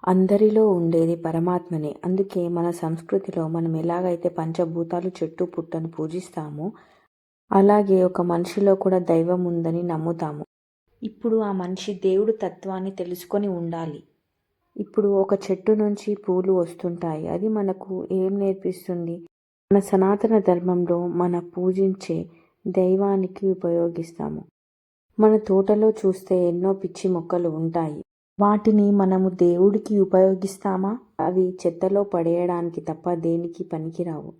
అందరిలో ఉండేది పరమాత్మనే. అందుకే మన సంస్కృతిలో మనం ఎలాగైతే పంచభూతాలు చెట్టు పుట్టను పూజిస్తామో, అలాగే ఒక మనిషిలో కూడా దైవం ఉందని నమ్ముతాము. ఇప్పుడు ఆ మనిషి దేవుడు తత్వాన్ని తెలుసుకొని ఉండాలి. ఇప్పుడు ఒక చెట్టు నుంచి పూలు వస్తుంటాయి. అది మనకు ఏం నేర్పిస్తుంది? మన సనాతన ధర్మంలో మన పూజించే దైవానికి ఉపయోగిస్తాము. మన తోటలో చూస్తే ఎన్నో పిచ్చి మొక్కలు ఉంటాయి. వాటిని మనము దేవుడికి ఉపయోగిస్తామా? అవి చెత్తలో పడేయడానికి తప్ప దేనికి పనికిరావు.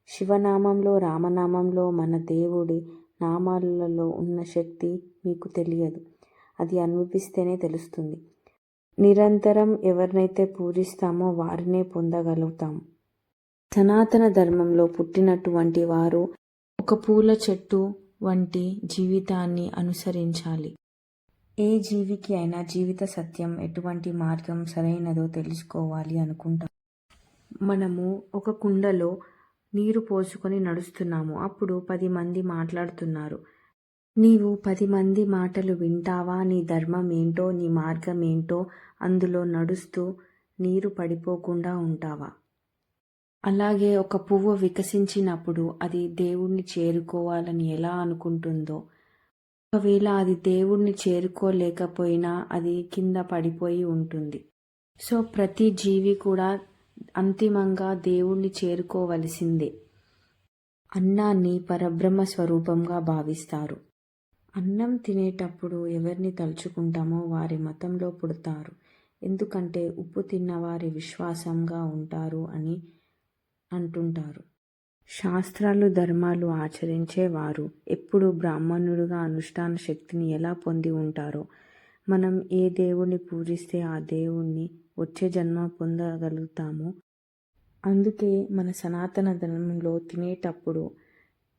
శివనామంలో, రామనామంలో, మన దేవుడి నామాలలో ఉన్న శక్తి మీకు తెలియదు. అది అనుభవిస్తేనే తెలుస్తుంది. నిరంతరం ఎవరినైతే పూజిస్తామో వారినే పొందగలుగుతాం. సనాతన ధర్మంలో పుట్టినటువంటి వారు ఒక పూల చెట్టు వంటి జీవితాన్ని అనుసరించాలి. ఏ జీవికి అయినా జీవిత సత్యం, ఎటువంటి మార్గం సరైనదో తెలుసుకోవాలి అనుకుంటాం. మనము ఒక కుండలో నీరు పోసుకొని నడుస్తున్నాము. అప్పుడు 10 మంది మాట్లాడుతున్నారు. నీవు 10 మంది మాటలు వింటావా? నీ ధర్మం ఏంటో, నీ మార్గం ఏంటో అందులో నడుస్తూ నీరు పడిపోకుండా ఉంటావా? అలాగే ఒక పువ్వు వికసించినప్పుడు అది దేవుణ్ణి చేరుకోవాలని ఎలా అనుకుంటుందో, ఒకవేళ అది దేవుణ్ణి చేరుకోలేకపోయినా అది కింద పడిపోయి ఉంటుంది. సో ప్రతి జీవి కూడా అంతిమంగా దేవుణ్ణి చేరుకోవలసిందే. అన్నాన్ని పరబ్రహ్మ స్వరూపంగా భావిస్తారు. అన్నం తినేటప్పుడు ఎవరిని తలుచుకుంటామో వారి మతంలో పుడతారు. ఎందుకంటే ఉప్పు తిన్నవారి విశ్వాసంగా ఉంటారు అని అంటుంటారు. శాస్త్రాలు, ధర్మాలు ఆచరించేవారు ఎప్పుడు బ్రాహ్మణుడుగా అనుష్ఠాన శక్తిని ఎలా పొంది ఉంటారో, మనం ఏ దేవుణ్ణి పూజిస్తే ఆ దేవుణ్ణి వచ్చే జన్మ పొందగలుగుతామో, అందుకే మన సనాతన ధర్మంలో తినేటప్పుడు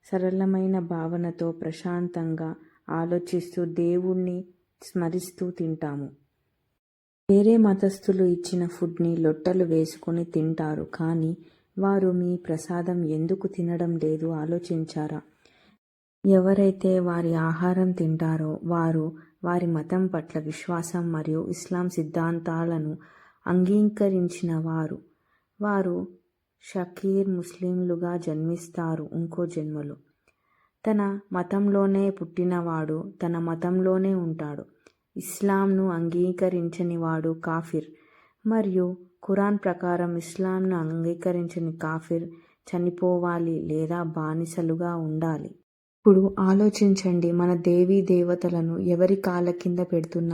సరళమైన భావనతో ప్రశాంతంగా ఆలోచిస్తూ దేవుణ్ణి స్మరిస్తూ తింటాము. వేరే మతస్థులు ఇచ్చిన ఫుడ్ని లొట్టలు వేసుకొని తింటారు. కానీ వారు మీ ప్రసాదం ఎందుకు తినడం లేదు ఆలోచించారా? ఎవరైతే వారి ఆహారం తింటారో వారు వారి మతం పట్ల విశ్వాసం మరియు ఇస్లాం సిద్ధాంతాలను అంగీకరించిన వారు. వారు షకీర్ ముస్లింలుగా జన్మిస్తారు ఇంకో జన్మలో. తన మతంలోనే పుట్టినవాడు తన మతంలోనే ఉంటాడు. ఇస్లాంను అంగీకరించని వాడు కాఫిర్. మరియు ఖురాన్ ప్రకారం ఇస్లాంను అంగీకరించని కాఫిర్ చనిపోవాలి లేదా బానిసలుగా ఉండాలి. ఇప్పుడు ఆలోచించండి, మన దేవీ దేవతలను ఎవరి కాళ్ళ కింద పెడుతున్నా